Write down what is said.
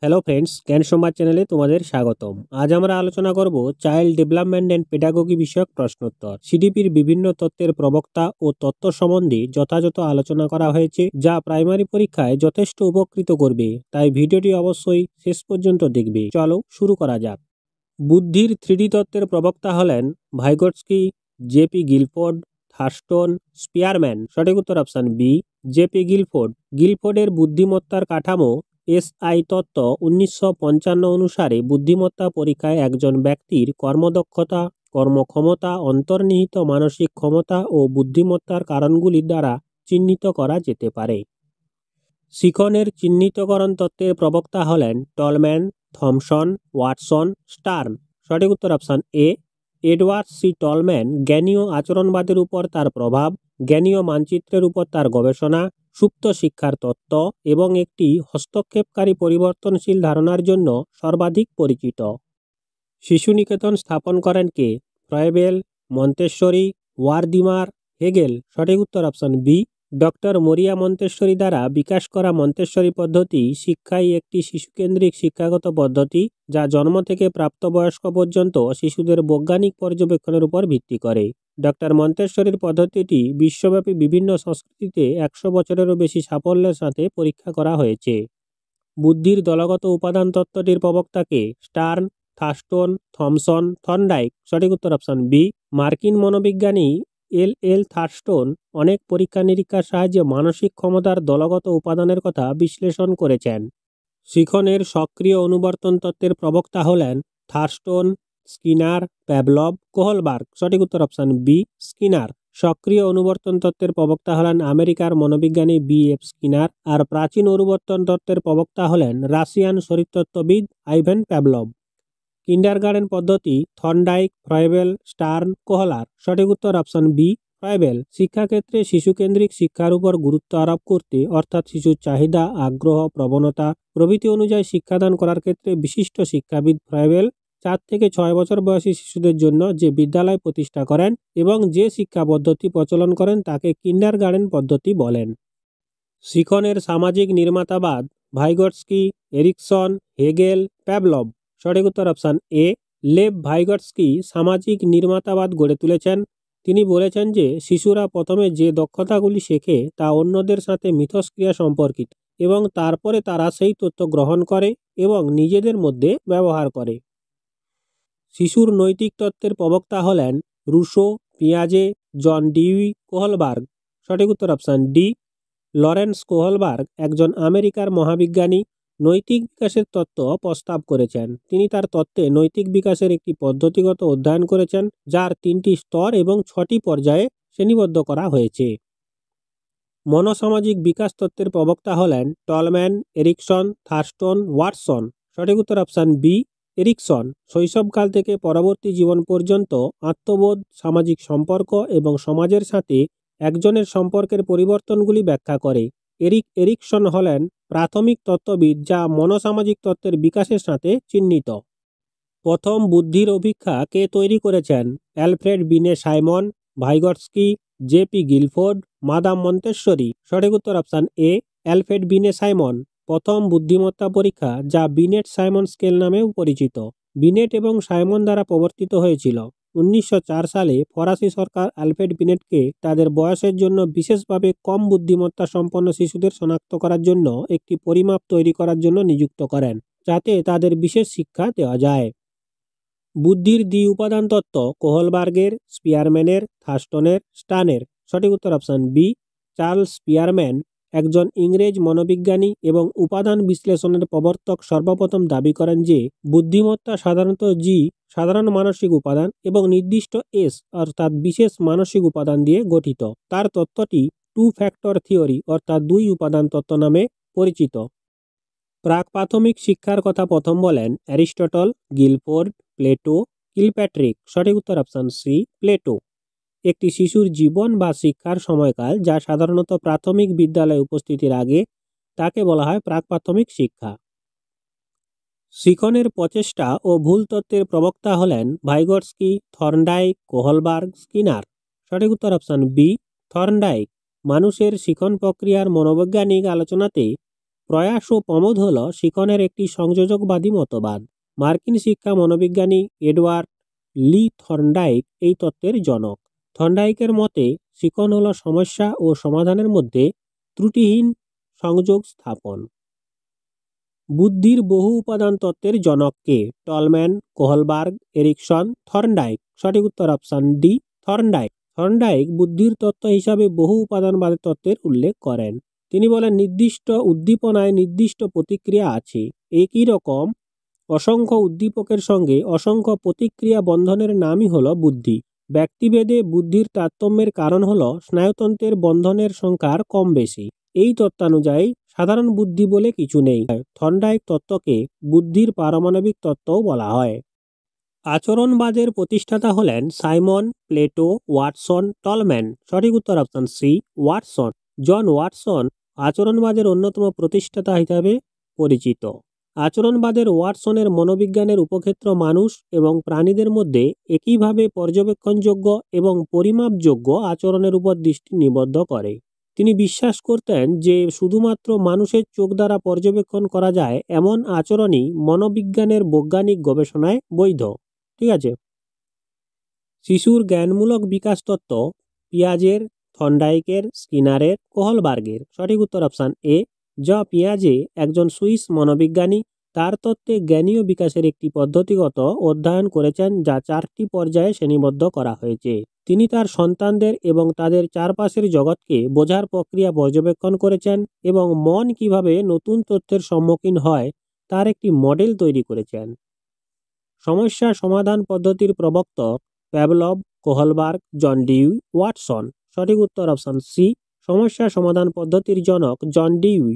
Hello friends, জ্ঞান সংবাদ চ্যানেলে তোমাদের স্বাগতম। আজ আমরা আলোচনা করব চাইল্ড ডেভেলপমেন্ট অ্যান্ড পেডাগোগি বিষয়ক প্রশ্নোত্তর। সিডিপির বিভিন্ন তত্ত্বের প্রবক্তা ও তত্ত্ব সম্বন্ধে যথাযথ আলোচনা করা হয়েছে, যা প্রাইমারি পরীক্ষায় যথেষ্ট উপকৃত করবে। তাই ভিডিওটি অবশ্যই শেষ পর্যন্ত দেখবে। চলো শুরু করা যাক। বুদ্ধির 3D তত্ত্বের প্রবক্তা হলেন Vygotsky, JP Guilford, Thurstone, Spearman. সঠিক উত্তর অপশন বি, জেপি গিলফোর্ড। গিলফোর্ডের বুদ্ধিমত্তার কাঠামো এসআই তত্ত্ব 1955 অনুসারে বুদ্ধিমত্তা পরীক্ষায় একজন ব্যক্তির কর্মদক্ষতা, কর্মক্ষমতা, অন্তর্নিহিত মানসিক ক্ষমতা ও বুদ্ধিমত্তার কারণগুলির দ্বারা চিহ্নিত করা যেতে পারে। শিখনের চিহ্নিতকরণ তত্ত্বের প্রবক্তা হলেন টলম্যান, থমসন, ওয়াটসন, স্টার্ন। সঠিক উত্তর option A, Edward C Tolman জ্ঞানীয় আচরণবাদের উপর তার প্রভাব, জ্ঞানীয় মানচিত্রের উপর তার গবেষণা, সুপ্ত শিক্ষার তত্ত্ব এবং একটি হস্তক্ষেপকারী পরিবর্তনশীল ধারণার জন্য সর্বাধিক পরিচিত। শিশু নিকেতন স্থাপন করেন কে? Froebel, Montessori, Wertheimer, Hegel. সঠিক উত্তর option B, doctor Maria Montessori দ্বারা বিকাশ করা মন্তেশ্বরী পদ্ধতি শিক্ষাই একটি শিশুকেন্দ্রিক শিক্ষাগত পদ্ধতি, যা জন্ম থেকে প্রাপ্তবয়স্ক পর্যন্ত শিশুদের বৈজ্ঞানিক পর্যবেক্ষণের উপর ভিত্তি করে। ডক্টর মন্তেশ্বরীর পদ্ধতিটি বিশ্বব্যাপী বিভিন্ন সংস্কৃতিতে 100 বছরেরও বেশি সাফল্যের সাথে পরীক্ষা করা হয়েছে। বুদ্ধির দলগত উপাদান তত্ত্বটির প্রবক্তাকে? Stern, Thurstone, Thomson, Thorndike. সঠিক উত্তর অপশন বি, মার্কিন মনোবিজ্ঞানী এল থার্স্টন অনেক পরীক্ষা নিরীক্ষার সাহায্যে মানসিক ক্ষমতার দলগত উপাদানের কথা বিশ্লেষণ করেছেন। শিখনের সক্রিয় অনুবর্তন তত্ত্বের প্রবক্তা হলেন থার্স্টন, স্কিনার, প্যাভলভ, কোহলবার্গ। সঠিক উত্তর অপশন বি, স্কিনার। সক্রিয় অনুবর্তন তত্ত্বের প্রবক্তা হলেন আমেরিকার মনোবিজ্ঞানী বি.এফ. স্কিনার, আর প্রাচীন অনুবর্তন তত্ত্বের প্রবক্তা হলেন রাশিয়ান শরীরতত্ত্ববিদ আইভান প্যাভলভ। কিন্ডারগার্টেন পদ্ধতি? Thorndike, Froebel, stern, কোহলার। সঠিক উত্তর অপশন বি, ফ্রয়েবেল। শিক্ষাক্ষেত্রে শিশুকেন্দ্রিক শিক্ষার উপর গুরুত্ব আরোপ করতে, অর্থাৎ শিশুর চাহিদা, আগ্রহ, প্রবণতা প্রভৃতি অনুযায়ী শিক্ষাদান করার ক্ষেত্রে বিশিষ্ট শিক্ষাবিদ ফ্রয়েবেল 4 থেকে 6 বছর বয়সী শিশুদের জন্য যে বিদ্যালয় প্রতিষ্ঠা করেন এবং যে শিক্ষা পদ্ধতি প্রচলন করেন তাকে কিন্ডারগার্টেন পদ্ধতি বলেন। শিখনের সামাজিক নির্মাতাবাদ? Vygotsky, Erikson, Hegel, Pavlov. সঠিক উত্তর অপশন এ, লেভ ভাইগটস্কি সামাজিক নির্মাতাবাদ গড়ে তুলেছেন। তিনি বলেছেন যে শিশুরা প্রথমে যে দক্ষতাগুলি শেখে তা অন্যদের সাথে মিথস্ক্রিয়া সম্পর্কিত এবং তারপরে তারা সেই তথ্য গ্রহণ করে এবং নিজেদের মধ্যে ব্যবহার করে। শিশুর নৈতিক তত্ত্বের প্রবক্তা হলেন রুশো, পিয়াজে, জন ডিউই, কোহলবার্গ। সঠিক উত্তর অপশন ডি, লরেন্স কোহলবার্গ একজন আমেরিকার মহাবিজ্ঞানী নৈতিক বিকাশের তত্ত্ব প্রস্তাব করেছেন। তিনি তার তত্ত্বে নৈতিক বিকাশের একটি পদ্ধতিগত অধ্যয়ন করেছেন, যার 3টি স্তর এবং 6টি পর্যায়ে শ্রেণীবদ্ধ করা হয়েছে। মনোসামাজিক বিকাশ তত্ত্বের প্রবক্তা হলেন টলম্যান, এরিকসন, থার্স্টন, ওয়াটসন। সঠিক উত্তর অপশন বি, এরিকসন। শৈশবকাল থেকে পরবর্তী জীবন পর্যন্ত আত্মবোধ, সামাজিক সম্পর্ক এবং সমাজের সাথে একজনের সম্পর্কের পরিবর্তনগুলি ব্যাখ্যা করে। এরিকসন হলেন প্রাথমিক তত্ত্ববিদ যা মনোসামাজিক তত্ত্বের বিকাশের সাথে চিহ্নিত। প্রথম বুদ্ধির অভিক্ষা কে তৈরি করেছেন? Alfred Binet Simon, Vygotsky, JP Guilford, Madame Montessori. সঠিক উত্তর option A, Alfred Binet Simon. প্রথম বুদ্ধিমত্তা পরীক্ষা, যা বিনেট সাইমন স্কেল নামেও পরিচিত, বিনেট এবং সাইমন দ্বারা প্রবর্তিত হয়েছিল। 1904 সালে ফরাসি সরকার অ্যালফ্রেড বিনেটকে তাদের বয়সের জন্য বিশেষভাবে কম বুদ্ধিমত্তা সম্পন্ন শিশুদের শনাক্ত করার জন্য একটি পরিমাপ তৈরি করার জন্য নিযুক্ত করেন, যাতে তাদের বিশেষ শিক্ষা দেওয়া যায়। বুদ্ধির উপাদান তত্ত্ব কোহলবার্গের, স্পিয়ারম্যানের, থার্স্টনের, স্টার্নের। সঠিক উত্তর অপশন বি, চার্লস স্পিয়ারম্যান একজন ইংরেজ মনোবিজ্ঞানী এবং উপাদান বিশ্লেষণের প্রবর্তক সর্বপ্রথম দাবি করেন যে বুদ্ধিমত্তা সাধারণত সাধারণ মানসিক উপাদান এবং নির্দিষ্ট এস অর্থাৎ বিশেষ মানসিক উপাদান দিয়ে গঠিত। তার তত্ত্বটি 2 ফ্যাক্টর থিওরি অর্থাৎ 2 উপাদান তত্ত্ব নামে পরিচিত। প্রাক প্রাথমিক শিক্ষার কথা প্রথম বলেন অ্যারিস্টটল, গিলফোর্ড, প্লেটো, কিলপ্যাট্রিক। সঠিক উত্তর অপশন সি, প্লেটো। একটি শিশুর জীবন বা শিক্ষার সময়কাল, যা সাধারণত প্রাথমিক বিদ্যালয়ে উপস্থিতির আগে, তাকে বলা হয় প্রাক প্রাথমিক শিক্ষা। শিখনের প্রচেষ্টা ও ভুল তত্ত্বের প্রবক্তা হলেন ভাইগটস্কি, থর্নডাইক, কোহলবার্গ, স্কিনার। সঠিক উত্তর অপশন বি, থর্নডাইক। মানুষের শিখন প্রক্রিয়ার মনোবৈজ্ঞানিক আলোচনাতে প্রয়াস ও প্রমোদ হল শিকনের একটি সংযোজকবাদী মতবাদ। মার্কিন শিক্ষা মনোবিজ্ঞানী এডওয়ার্ড লি থর্নডাইক এই তত্ত্বের জনক। থর্নডাইকের মতে শিকন হল সমস্যা ও সমাধানের মধ্যে ত্রুটিহীন সংযোগ স্থাপন। বুদ্ধির বহু উপাদান তত্ত্বের জনক কে? Tolman, Kohlberg, Erikson, Thorndike. সঠিক উত্তর অপশন ডি, থর্নডাইক। থর্নডাইক বুদ্ধির তত্ত্ব হিসাবে বহু উপাদানবাদের তত্ত্বের উল্লেখ করেন। তিনি বলেন নির্দিষ্ট উদ্দীপনায় নির্দিষ্ট প্রতিক্রিয়া আছে। একই রকম অসংখ্য উদ্দীপকের সঙ্গে অসংখ্য প্রতিক্রিয়া বন্ধনের নামই হলো বুদ্ধি। ব্যক্তিভেদে বুদ্ধির তারতম্যের কারণ হলো স্নায়ুতন্ত্রের বন্ধনের সংখ্যার কম বেশি। এই তত্ত্বানুযায়ী সাধারণ বুদ্ধি বলে কিছু নেই। থর্নডাইক তত্ত্বকে বুদ্ধির পারমাণবিক তত্ত্বও বলা হয়। আচরণবাদের প্রতিষ্ঠাতা হলেন সাইমন, প্লেটো, ওয়াটসন, টলম্যান। সঠিক উত্তর অপশন সি, ওয়াটসন। জন ওয়াটসন আচরণবাদের অন্যতম প্রতিষ্ঠাতা হিসাবে পরিচিত। আচরণবাদের ওয়াটসনের মনোবিজ্ঞানের উপক্ষেত্র মানুষ এবং প্রাণীদের মধ্যে একইভাবে পর্যবেক্ষণযোগ্য এবং পরিমাপযোগ্য আচরণের উপর দৃষ্টি নিবদ্ধ করে। তিনি বিশ্বাস করতেন যে শুধুমাত্র মানুষের চোখ দ্বারা পর্যবেক্ষণ করা যায় এমন আচরণই মনোবিজ্ঞানের বৈজ্ঞানিক গবেষণায় বৈধ। ঠিক আছে। শিশুর জ্ঞানমূলক বিকাশ তত্ত্ব পিয়াজের, থর্নডাইকের, স্কিনারের, কোহলবার্গের। সঠিক উত্তর অপশন এ। যা পিয়াজে একজন সুইস মনোবিজ্ঞানী তার তত্ত্বে জ্ঞানীয় বিকাশের একটি পদ্ধতিগত অধ্যয়ন করেছেন যা 4টি পর্যায়ে শ্রেণীবদ্ধ করা হয়েছে। তিনি তার সন্তানদের এবং তাদের চারপাশের জগৎকে বোঝার প্রক্রিয়া পর্যবেক্ষণ করেছেন এবং মন কিভাবে নতুন তথ্যের সম্মুখীন হয় তার একটি মডেল তৈরি করেছেন। সমস্যা সমাধান পদ্ধতির প্রবর্তক Pavlov, Kohlberg, John Dewey, Watson. সঠিক উত্তর অপশন সি, সমস্যা সমাধান পদ্ধতির জনক জন ডিউই।